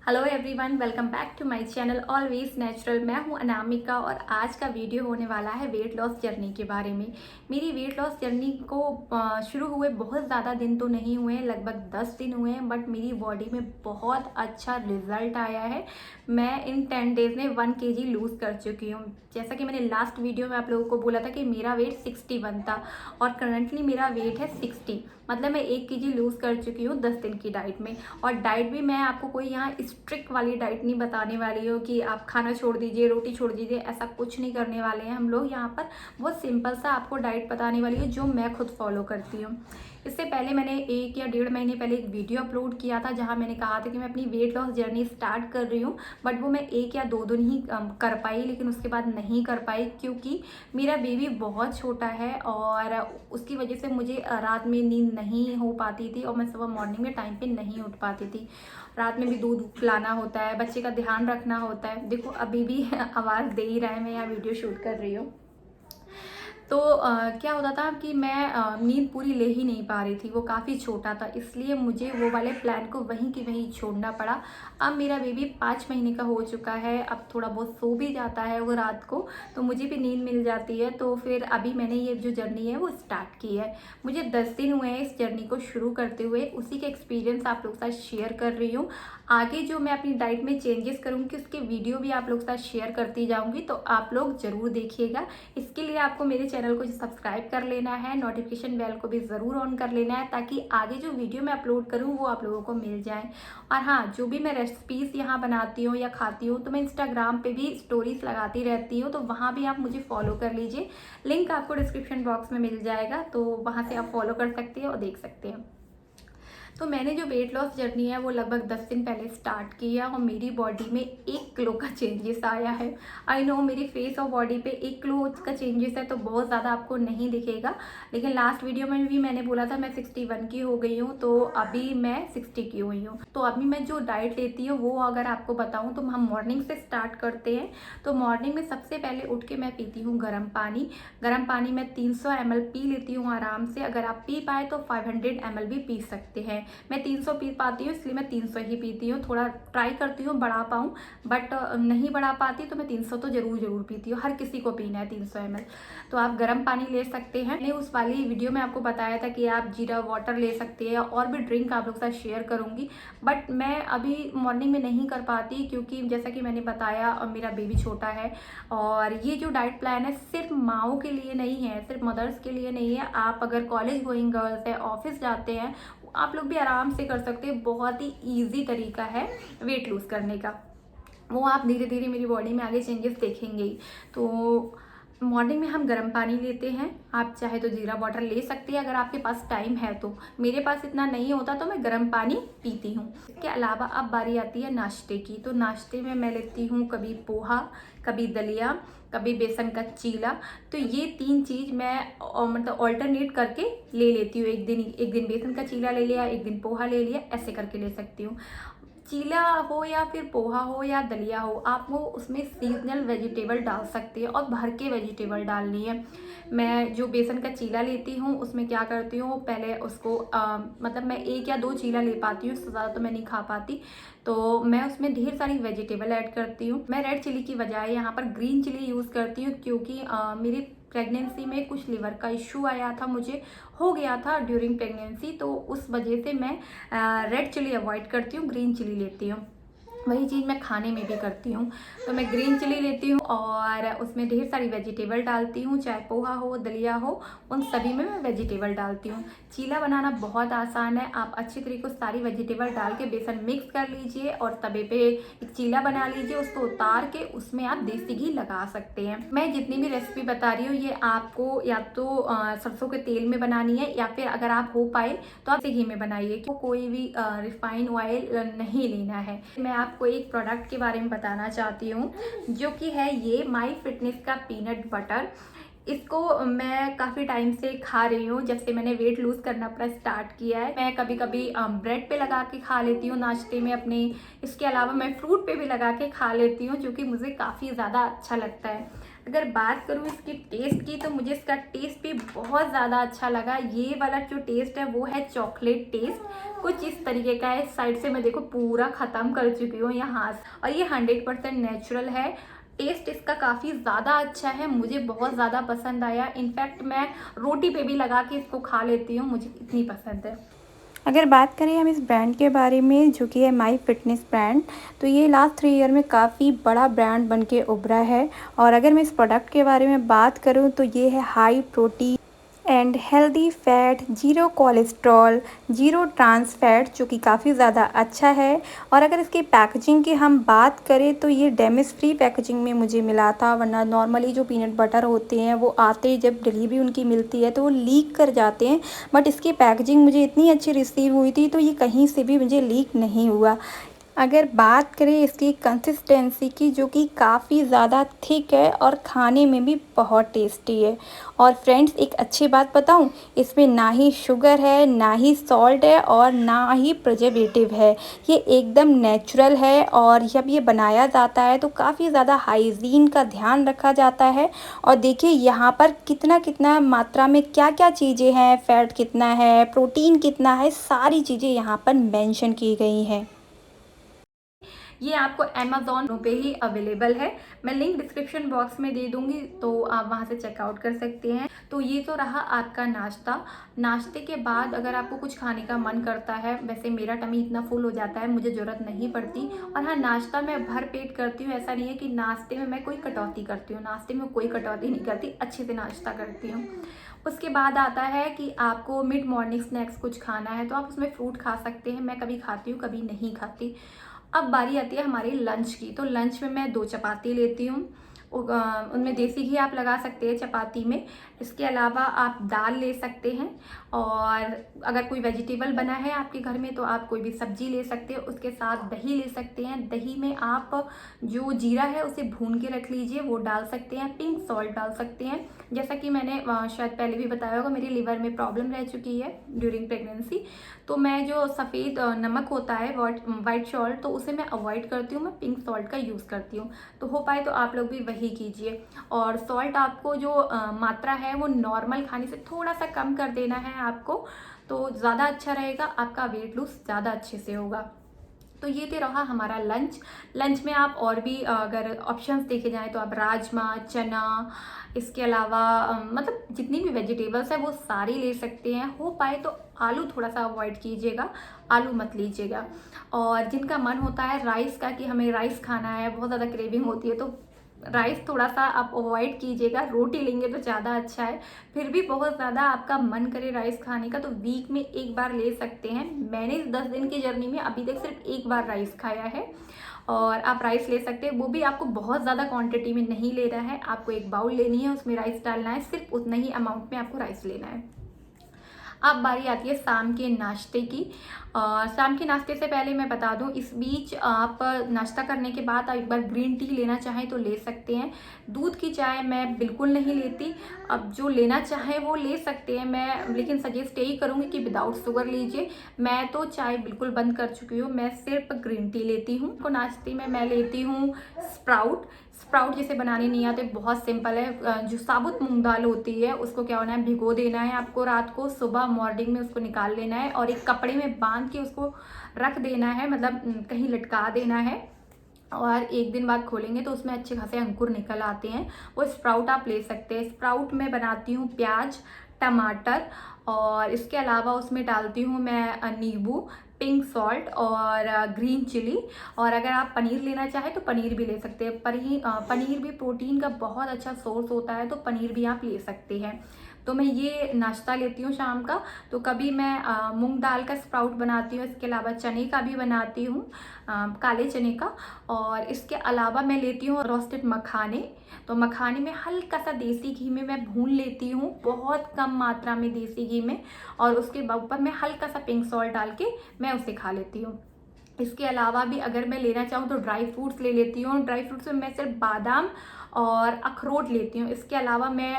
Hello everyone, welcome back to my channel always natural. मैं हूं अनामिका और आज का वीडियो होने वाला है वेट लॉस जर्नी के बारे में। मेरी वेट लॉस जर्नी को शुरू हुए बहुत ज़्यादा दिन तो नहीं हुए, लगभग 10 दिन हुए हैं, बट मेरी बॉडी में बहुत अच्छा रिजल्ट आया है। मैं इन 10 डेज में 1 kg लूज़ कर चुकी हूँ। जैसा कि मैंने लास्ट वीडियो में आप लोगों को बोला था कि मेरा वेट 61 था और करंटली मेरा वेट है 60, मतलब मैं 1 kg लूज़ कर चुकी हूँ 10 दिन की डाइट में। और डाइट भी मैं आपको कोई यहाँ स्ट्रिक्ट वाली डाइट नहीं बताने वाली हूँ कि आप खाना छोड़ दीजिए, रोटी छोड़ दीजिए, ऐसा कुछ नहीं करने वाले हैं हम लोग यहाँ पर। बहुत सिंपल सा आपको डाइट बताने वाली हूँ जो मैं खुद फॉलो करती हूँ। इससे पहले मैंने 1 या 1.5 महीने पहले एक वीडियो अपलोड किया था जहाँ मैंने कहा था कि मैं अपनी वेट लॉस जर्नी स्टार्ट कर रही हूँ, बट वो मैं 1 या 2 दिन ही कर पाई, लेकिन उसके बाद नहीं कर पाई क्योंकि मेरा बेबी बहुत छोटा है और उसकी वजह से मुझे रात में नींद नहीं हो पाती थी और मैं सुबह मॉर्निंग में टाइम पे नहीं उठ पाती थी। रात में भी दूध पिलाना होता है, बच्चे का ध्यान रखना होता है। देखो अभी भी आवाज़ दे ही रहा है, मैं यहाँ वीडियो शूट कर रही हूँ। तो क्या होता था कि मैं नींद पूरी ले ही नहीं पा रही थी, वो काफ़ी छोटा था, इसलिए मुझे वो वाले प्लान को वहीं की वहीं छोड़ना पड़ा। अब मेरा बेबी 5 महीने का हो चुका है, अब थोड़ा बहुत सो भी जाता है वो रात को, तो मुझे भी नींद मिल जाती है। तो फिर अभी मैंने ये जो जर्नी है वो स्टार्ट की है। मुझे 10 दिन हुए हैं इस जर्नी को शुरू करते हुए, उसी के एक्सपीरियंस आप लोग के साथ शेयर कर रही हूँ। आगे जो मैं अपनी डाइट में चेंजेस करूँगी उसके वीडियो भी आप लोग के साथ शेयर करती जाऊँगी, तो आप लोग ज़रूर देखिएगा। इसके लिए आपको मेरे चैनल को सब्सक्राइब कर लेना है, नोटिफिकेशन बेल को भी ज़रूर ऑन कर लेना है ताकि आगे जो वीडियो मैं अपलोड करूँ वो आप लोगों को मिल जाए। और हाँ, जो भी मैं रेसिपीज़ यहाँ बनाती हूँ या खाती हूँ तो मैं इंस्टाग्राम पे भी स्टोरीज लगाती रहती हूँ, तो वहाँ भी आप मुझे फॉलो कर लीजिए। लिंक आपको डिस्क्रिप्शन बॉक्स में मिल जाएगा, तो वहाँ से आप फॉलो कर सकते हैं और देख सकते हैं। तो मैंने जो वेट लॉस जर्नी है वो लगभग 10 दिन पहले स्टार्ट की है और मेरी बॉडी में 1 किलो का चेंजेस आया है। आई नो मेरी फेस और बॉडी पे 1 किलो का चेंजेस है तो बहुत ज़्यादा आपको नहीं दिखेगा, लेकिन लास्ट वीडियो में भी मैंने बोला था मैं 61 की हो गई हूँ, तो अभी मैं 60 की हुई हूँ। तो अभी मैं जो डाइट लेती हूँ वो अगर आपको बताऊँ तो हम मॉर्निंग से स्टार्ट करते हैं। तो मॉर्निंग में सबसे पहले उठ के मैं पीती हूँ गर्म पानी। गर्म पानी मैं 300 ml पी लेती हूँ आराम से। अगर आप पी पाए तो 500 ml भी पी सकते हैं। मैं 300 पी पाती हूँ इसलिए मैं 300 ही पीती हूँ। थोड़ा ट्राई करती हूँ बढ़ा पाऊँ, बट नहीं बढ़ा पाती तो मैं 300 तो ज़रूर पीती हूँ। हर किसी को पीना है 300 ml। तो आप गर्म पानी ले सकते हैं। मैंने उस वाली वीडियो में आपको बताया था कि आप जीरा वाटर ले सकते हैं और भी ड्रिंक आप लोग के साथ शेयर करूँगी, बट मैं अभी मॉर्निंग में नहीं कर पाती क्योंकि जैसा कि मैंने बताया मेरा बेबी छोटा है। और ये जो डाइट प्लान है सिर्फ माओ के लिए नहीं है, सिर्फ मदर्स के लिए नहीं है। आप अगर कॉलेज गोइंग गर्ल्स है, ऑफिस जाते हैं, आप लोग भी आराम से कर सकते हैं। बहुत ही ईजी तरीका है वेट लूज़ करने का, वो आप धीरे धीरे मेरी बॉडी में आगे चेंजेस देखेंगे ही। तो मॉर्निंग में हम गर्म पानी लेते हैं, आप चाहे तो जीरा वाटर ले सकते हैं अगर आपके पास टाइम है तो। मेरे पास इतना नहीं होता तो मैं गर्म पानी पीती हूँ। इसके अलावा अब बारी आती है नाश्ते की। तो नाश्ते में मैं लेती हूँ कभी पोहा, कभी दलिया, कभी बेसन का चीला। तो ये 3 चीज़ मैं मतलब ऑल्टरनेट करके ले लेती हूँ। एक दिन बेसन का चीला ले लिया, एक दिन पोहा ले लिया, ऐसे करके ले सकती हूँ। चीला हो या फिर पोहा हो या दलिया हो, आप वो उसमें सीजनल वेजिटेबल डाल सकते हैं और भर के वेजिटेबल डालनी है। मैं जो बेसन का चीला लेती हूँ उसमें क्या करती हूँ, पहले उसको मतलब मैं 1 या 2 चीला ले पाती हूँ, उससे ज़्यादा तो मैं नहीं खा पाती। तो मैं उसमें ढेर सारी वेजिटेबल ऐड करती हूँ। मैं रेड चिली की बजाय यहाँ पर ग्रीन चिली यूज़ करती हूँ क्योंकि मेरी प्रेगनेंसी में कुछ लिवर का इशू आया था, मुझे हो गया था ड्यूरिंग प्रेगनेंसी, तो उस वजह से मैं रेड चिली अवॉइड करती हूँ, ग्रीन चिली लेती हूँ। वही चीज़ मैं खाने में भी करती हूँ। तो मैं ग्रीन चिली लेती हूँ और उसमें ढेर सारी वेजिटेबल डालती हूँ, चाहे पोहा हो दलिया हो, उन सभी में मैं वेजिटेबल डालती हूँ। चीला बनाना बहुत आसान है। आप अच्छी तरीके से सारी वेजिटेबल डाल के बेसन मिक्स कर लीजिए और तवे पे एक चीला बना लीजिए, उसको उतार के उसमें आप देसी घी लगा सकते हैं। मैं जितनी भी रेसिपी बता रही हूँ ये आपको या तो सरसों के तेल में बनानी है या फिर अगर आप हो पाए तो आप घी में बनाइए, क्यों कोई भी रिफाइंड ऑयल नहीं लेना है। मैं आपको एक प्रोडक्ट के बारे में बताना चाहती हूँ जो कि है ये माई फिटनेस का पीनट बटर। इसको मैं काफ़ी टाइम से खा रही हूँ, जब से मैंने वेट लूज़ करना अपना स्टार्ट किया है। मैं कभी कभी ब्रेड पे लगा के खा लेती हूँ नाश्ते में अपने। इसके अलावा मैं फ्रूट पे भी लगा के खा लेती हूँ, जो कि मुझे काफ़ी ज़्यादा अच्छा लगता है। अगर बात करूँ इसकी टेस्ट की, तो मुझे इसका टेस्ट भी बहुत ज़्यादा अच्छा लगा। ये वाला जो टेस्ट है वो है चॉकलेट टेस्ट, कुछ इस तरीके का है। साइड से मैं देखो पूरा ख़त्म कर चुकी हूँ यहाँ से, और ये 100% नेचुरल है। टेस्ट इसका काफ़ी ज़्यादा अच्छा है, मुझे बहुत ज़्यादा पसंद आया। इनफैक्ट मैं रोटी पे भी लगा के इसको खा लेती हूँ, मुझे इतनी पसंद है। अगर बात करें हम इस ब्रांड के बारे में, जो कि है माई फिटनेस ब्रांड, तो ये लास्ट 3 ईयर में काफ़ी बड़ा ब्रांड बन के उभरा है। और अगर मैं इस प्रोडक्ट के बारे में बात करूँ तो ये है high protein and healthy fat, zero cholesterol, zero trans fat, जो कि काफ़ी ज़्यादा अच्छा है। और अगर इसकी पैकेजिंग की हम बात करें तो ये डैमेज फ्री पैकेजिंग में मुझे मिला था, वरना नॉर्मली जो पीनट बटर होते हैं वो आते ही जब डिलीवरी उनकी मिलती है तो वो लीक कर जाते हैं। बट इसकी पैकेजिंग मुझे इतनी अच्छी रिसीव हुई थी, तो ये कहीं से भी मुझे लीक नहीं हुआ। अगर बात करें इसकी कंसिस्टेंसी की, जो कि काफ़ी ज़्यादा थिक है और खाने में भी बहुत टेस्टी है। और फ्रेंड्स, एक अच्छी बात बताऊं, इसमें ना ही शुगर है, ना ही सॉल्ट है, और ना ही प्रिजर्वेटिव है। ये एकदम नेचुरल है, और जब ये बनाया जाता है तो काफ़ी ज़्यादा हाइजीन का ध्यान रखा जाता है। और देखिए यहाँ पर कितना कितना मात्रा में क्या क्या चीज़ें हैं, फैट कितना है, प्रोटीन कितना है, सारी चीज़ें यहाँ पर मेंशन की गई हैं। ये आपको अमेज़ॉन पे ही अवेलेबल है। मैं लिंक डिस्क्रिप्शन बॉक्स में दे दूँगी, तो आप वहाँ से चेकआउट कर सकते हैं। तो ये तो रहा आपका नाश्ता। नाश्ते के बाद अगर आपको कुछ खाने का मन करता है, वैसे मेरा टमी इतना फुल हो जाता है, मुझे ज़रूरत नहीं पड़ती। और हाँ, नाश्ता मैं भर पेट करती हूँ, ऐसा नहीं है कि नाश्ते में मैं कोई कटौती करती हूँ। नाश्ते में कोई कटौती नहीं करती, अच्छे से नाश्ता करती हूँ। उसके बाद आता है कि आपको मिड मॉर्निंग स्नैक्स कुछ खाना है, तो आप उसमें फ्रूट खा सकते हैं। मैं कभी खाती हूँ, कभी नहीं खाती। अब बारी आती है हमारी लंच की। तो लंच में मैं 2 चपाती लेती हूँ। उनमें देसी घी आप लगा सकते हैं चपाती में। इसके अलावा आप दाल ले सकते हैं, और अगर कोई वेजिटेबल बना है आपके घर में तो आप कोई भी सब्जी ले सकते हैं। उसके साथ दही ले सकते हैं। दही में आप जो जीरा है उसे भून के रख लीजिए, वो डाल सकते हैं। पिंक सॉल्ट डाल सकते हैं। जैसा कि मैंने शायद पहले भी बताया होगा, मेरी लिवर में प्रॉब्लम रह चुकी है ड्यूरिंग प्रेगनेंसी। तो मैं जो सफ़ेद नमक होता है, वाइट सॉल्ट, तो उसे मैं अवॉइड करती हूँ। मैं पिंक सॉल्ट का यूज़ करती हूँ। तो हो पाए तो आप लोग भी वही कीजिए। और सॉल्ट आपको जो मात्रा है वो नॉर्मल खाने से थोड़ा सा कम कर देना है आपको, तो ज़्यादा अच्छा रहेगा, आपका वेट लूज ज़्यादा अच्छे से होगा। तो ये तो रहा हमारा लंच। लंच में आप और भी अगर ऑप्शंस देखे जाएँ तो आप राजमा, चना, इसके अलावा मतलब जितनी भी वेजिटेबल्स है वो सारी ले सकते हैं। हो पाए तो आलू थोड़ा सा अवॉइड कीजिएगा, आलू मत लीजिएगा। और जिनका मन होता है राइस का, कि हमें राइस खाना है, बहुत ज़्यादा क्रेविंग होती है, तो राइस थोड़ा सा आप अवॉइड कीजिएगा। रोटी लेंगे तो ज़्यादा अच्छा है। फिर भी बहुत ज़्यादा आपका मन करे राइस खाने का तो वीक में एक बार ले सकते हैं। मैंने इस 10 दिन की जर्नी में अभी तक सिर्फ एक बार राइस खाया है, और आप राइस ले सकते हैं। वो भी आपको बहुत ज़्यादा क्वांटिटी में नहीं लेना है, आपको एक बाउल लेनी है, उसमें राइस डालना है, सिर्फ उतना ही अमाउंट में आपको राइस लेना है। अब बारी आती है शाम के नाश्ते की। शाम के नाश्ते से पहले मैं बता दूं, इस बीच आप नाश्ता करने के बाद आप एक बार ग्रीन टी लेना चाहें तो ले सकते हैं। दूध की चाय मैं बिल्कुल नहीं लेती। अब जो लेना चाहे वो ले सकते हैं, मैं लेकिन सजेस्ट यही करूँगी कि विदाउट शुगर लीजिए। मैं तो चाय बिल्कुल बंद कर चुकी हूँ, मैं सिर्फ ग्रीन टी लेती हूँ। तो नाश्ते में मैं लेती हूँ स्प्राउट। स्प्राउट जिसे बनाने नहीं आते, बहुत सिंपल है। जो साबुत मूंग दाल होती है उसको क्या होना है, भिगो देना है आपको रात को। सुबह मॉर्निंग में उसको निकाल लेना है और एक कपड़े में बांध के उसको रख देना है, मतलब कहीं लटका देना है। और एक दिन बाद खोलेंगे तो उसमें अच्छे खासे अंकुर निकल आते हैं। वो स्प्राउट आप ले सकते हैं। स्प्राउट में बनाती हूँ प्याज, टमाटर, और इसके अलावा उसमें डालती हूँ मैं नींबू, पिंक सॉल्ट और ग्रीन चिली। और अगर आप पनीर लेना चाहें तो पनीर भी ले सकते हैं। पनीर भी प्रोटीन का बहुत अच्छा सोर्स होता है, तो पनीर भी आप ले सकते हैं। तो मैं ये नाश्ता लेती हूँ शाम का। तो कभी मैं मूंग दाल का स्प्राउट बनाती हूँ, इसके अलावा चने का भी बनाती हूँ, काले चने का। और इसके अलावा मैं लेती हूँ रोस्टेड मखाने। तो मखाने में हल्का सा देसी घी में मैं भून लेती हूँ, बहुत कम मात्रा में देसी घी में, और उसके ऊपर मैं हल्का सा पिंक सॉल्ट डाल के मैं उसे खा लेती हूँ। इसके अलावा भी अगर मैं लेना चाहूँ तो ड्राई फ्रूट्स ले लेती हूँ। ड्राई फ्रूट्स में मैं सिर्फ बादाम और अखरोट लेती हूँ। इसके अलावा मैं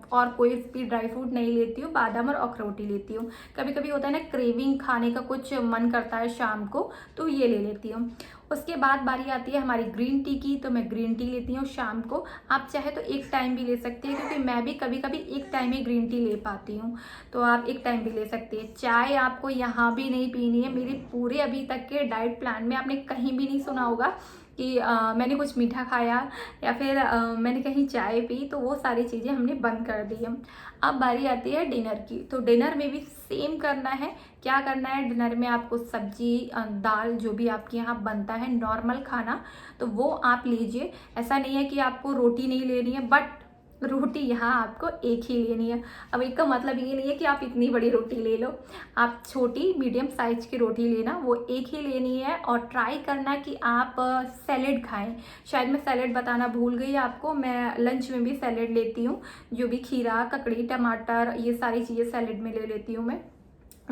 और कोई भी ड्राई फ्रूट नहीं लेती हूँ, बादाम और अखरोट ही लेती हूँ। कभी कभी होता है ना क्रेविंग खाने का, कुछ मन करता है शाम को, तो ये ले लेती हूँ। उसके बाद बारी आती है हमारी ग्रीन टी की, तो मैं ग्रीन टी लेती हूँ शाम को। आप चाहे तो एक टाइम भी ले सकते हैं, क्योंकि मैं भी कभी कभी एक टाइम ही ग्रीन टी ले पाती हूँ, तो आप एक टाइम भी ले सकते हैं। चाय आपको यहाँ भी नहीं पीनी है। मेरे पूरे अभी तक के डाइट प्लान में आपने कहीं भी नहीं सुना होगा कि मैंने कुछ मीठा खाया या फिर मैंने कहीं चाय पी, तो वो सारी चीज़ें हमने बंद कर दी है। अब बारी आती है डिनर की, तो डिनर में भी सेम करना है। क्या करना है डिनर में, आपको सब्जी दाल जो भी आपके यहाँ बनता है नॉर्मल खाना, तो वो आप लीजिए। ऐसा नहीं है कि आपको रोटी नहीं लेनी है, बट रोटी यहाँ आपको एक ही लेनी है। अब एक का मतलब ये नहीं है कि आप इतनी बड़ी रोटी ले लो, आप छोटी मीडियम साइज की रोटी लेना, वो एक ही लेनी है। और ट्राई करना कि आप सैलेड खाएं। शायद मैं सैलेड बताना भूल गई आपको, मैं लंच में भी सैलेड लेती हूँ। जो भी खीरा, ककड़ी, टमाटर, ये सारी चीज़ें सैलेड में ले लेती हूँ मैं।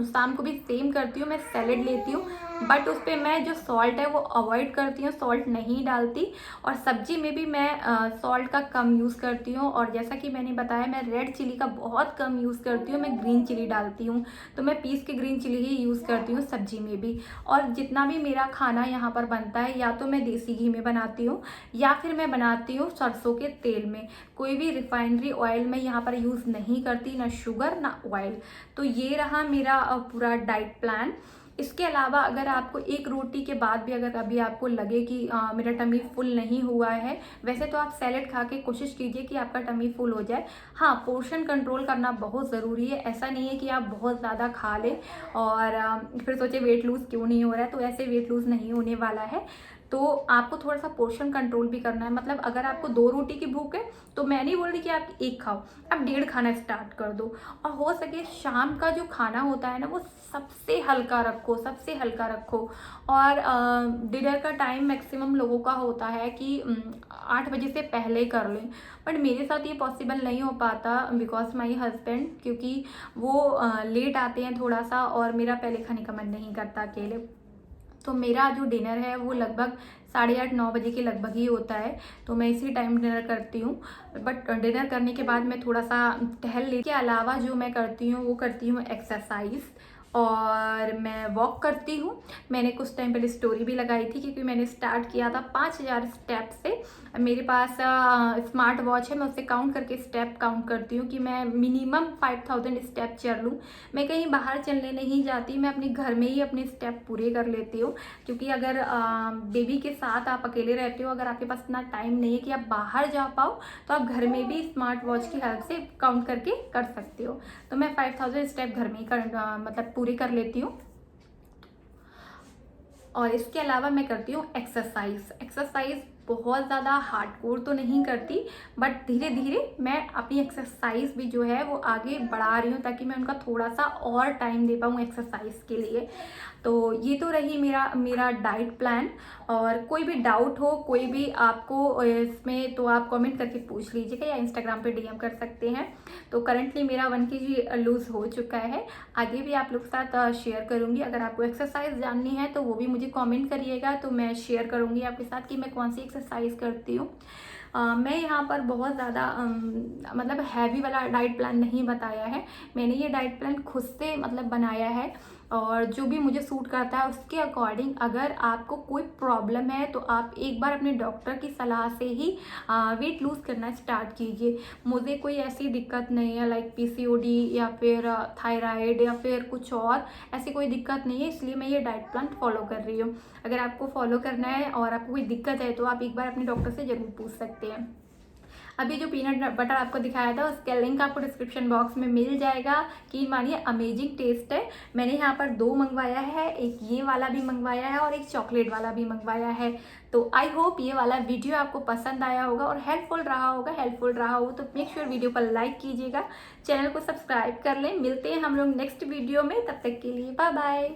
शाम को भी सेम करती हूँ, मैं सैलेड लेती हूँ, बट उस पर मैं जो सॉल्ट है वो अवॉइड करती हूँ, सॉल्ट नहीं डालती। और सब्जी में भी मैं सॉल्ट का कम यूज़ करती हूँ। और जैसा कि मैंने बताया, मैं रेड चिली का बहुत कम यूज़ करती हूँ, मैं ग्रीन चिली डालती हूँ। तो मैं पीस के ग्रीन चिली ही यूज़ करती हूँ सब्जी में भी। और जितना भी मेरा खाना यहाँ पर बनता है, या तो मैं देसी घी में बनाती हूँ या फिर मैं बनाती हूँ सरसों के तेल में। कोई भी रिफाइनरी ऑयल मैं यहाँ पर यूज़ नहीं करती, ना शुगर ना ऑयल। तो ये रहा मेरा पूरा डाइट प्लान। इसके अलावा अगर आपको एक रोटी के बाद भी अगर अभी आपको लगे कि मेरा टमी फुल नहीं हुआ है, वैसे तो आप सैलेड खा के कोशिश कीजिए कि आपका टमी फुल हो जाए। हाँ, पोर्शन कंट्रोल करना बहुत ज़रूरी है। ऐसा नहीं है कि आप बहुत ज़्यादा खा लें और फिर सोचे वेट लूज़ क्यों नहीं हो रहा है, तो ऐसे वेट लूज़ नहीं होने वाला है। तो आपको थोड़ा सा पोर्शन कंट्रोल भी करना है। मतलब अगर आपको 2 रोटी की भूख है, तो मैं नहीं बोल रही कि आप 1 खाओ, आप 1.5 खाना स्टार्ट कर दो। और हो सके शाम का जो खाना होता है ना, वो सबसे हल्का रखो, सबसे हल्का रखो। और डिनर का टाइम मैक्सिमम लोगों का होता है कि 8 बजे से पहले कर लें, बट मेरे साथ ये पॉसिबल नहीं हो पाता बिकॉज माई हस्बैंड, क्योंकि वो लेट आते हैं थोड़ा सा, और मेरा पहले खाने का मन नहीं करता अकेले। तो मेरा जो डिनर है वो लगभग 8:30-9 बजे के लगभग ही होता है, तो मैं इसी टाइम डिनर करती हूँ। बट डिनर करने के बाद मैं थोड़ा सा टहल लेती हूँ। के अलावा जो मैं करती हूँ वो करती हूँ एक्सरसाइज, और मैं वॉक करती हूँ। मैंने कुछ टाइम पहले स्टोरी भी लगाई थी, क्योंकि मैंने स्टार्ट किया था 5000 स्टेप से। मेरे पास स्मार्ट वॉच है, मैं उससे काउंट करके स्टेप काउंट करती हूँ कि मैं मिनिमम 5000 स्टेप चल लूँ। मैं कहीं बाहर चलने नहीं जाती, मैं अपने घर में ही अपने स्टेप पूरे कर लेती हूँ। क्योंकि अगर बेबी के साथ आप अकेले रहते हो, अगर आपके पास इतना टाइम नहीं है कि आप बाहर जा पाओ, तो आप घर में भी स्मार्ट वॉच की हेल्प से काउंट करके कर सकते हो। तो मैं 5000 स्टेप घर में ही मतलब पूरी कर लेती हूँ। और इसके अलावा मैं करती हूँ एक्सरसाइज बहुत ज़्यादा हार्डकोर तो नहीं करती, बट धीरे धीरे मैं अपनी एक्सरसाइज भी जो है वो आगे बढ़ा रही हूँ, ताकि मैं उनका थोड़ा सा और टाइम दे पाऊँ एक्सरसाइज के लिए। तो ये तो रही मेरा डाइट प्लान। और कोई भी डाउट हो, कोई भी आपको इसमें, तो आप कमेंट करके पूछ लीजिएगा, या इंस्टाग्राम पे डीएम कर सकते हैं। तो करंटली मेरा 1 kg लूज़ हो चुका है। आगे भी आप लोग के साथ शेयर करूँगी। अगर आपको एक्सरसाइज जाननी है तो वो भी मुझे कमेंट करिएगा, तो मैं शेयर करूँगी आपके साथ कि मैं कौन सी एक्सरसाइज करती हूँ। मैं यहाँ पर बहुत ज़्यादा मतलब हैवी वाला डाइट प्लान नहीं बताया है। मैंने ये डाइट प्लान खुद से मतलब बनाया है, और जो भी मुझे सूट करता है उसके अकॉर्डिंग। अगर आपको कोई प्रॉब्लम है तो आप एक बार अपने डॉक्टर की सलाह से ही वेट लूज़ करना स्टार्ट कीजिए। मुझे कोई ऐसी दिक्कत नहीं है लाइक पीसीओडी या फिर थायराइड या फिर कुछ और, ऐसी कोई दिक्कत नहीं है, इसलिए मैं ये डाइट प्लान फॉलो कर रही हूँ। अगर आपको फॉलो करना है और आपको कोई दिक्कत है तो आप एक बार अपने डॉक्टर से ज़रूर पूछ सकते हैं। अभी जो पीनट बटर आपको दिखाया था उसका लिंक आपको डिस्क्रिप्शन बॉक्स में मिल जाएगा। कि मानिए अमेजिंग टेस्ट है। मैंने यहाँ पर 2 मंगवाया है, एक ये वाला भी मंगवाया है और एक चॉकलेट वाला भी मंगवाया है। तो आई होप ये वाला वीडियो आपको पसंद आया होगा और हेल्पफुल रहा होगा। हेल्पफुल रहा हो तो मेक श्योर वीडियो पर लाइक कीजिएगा, चैनल को सब्सक्राइब कर लें। मिलते हैं हम लोग नेक्स्ट वीडियो में, तब तक के लिए बाय बाय।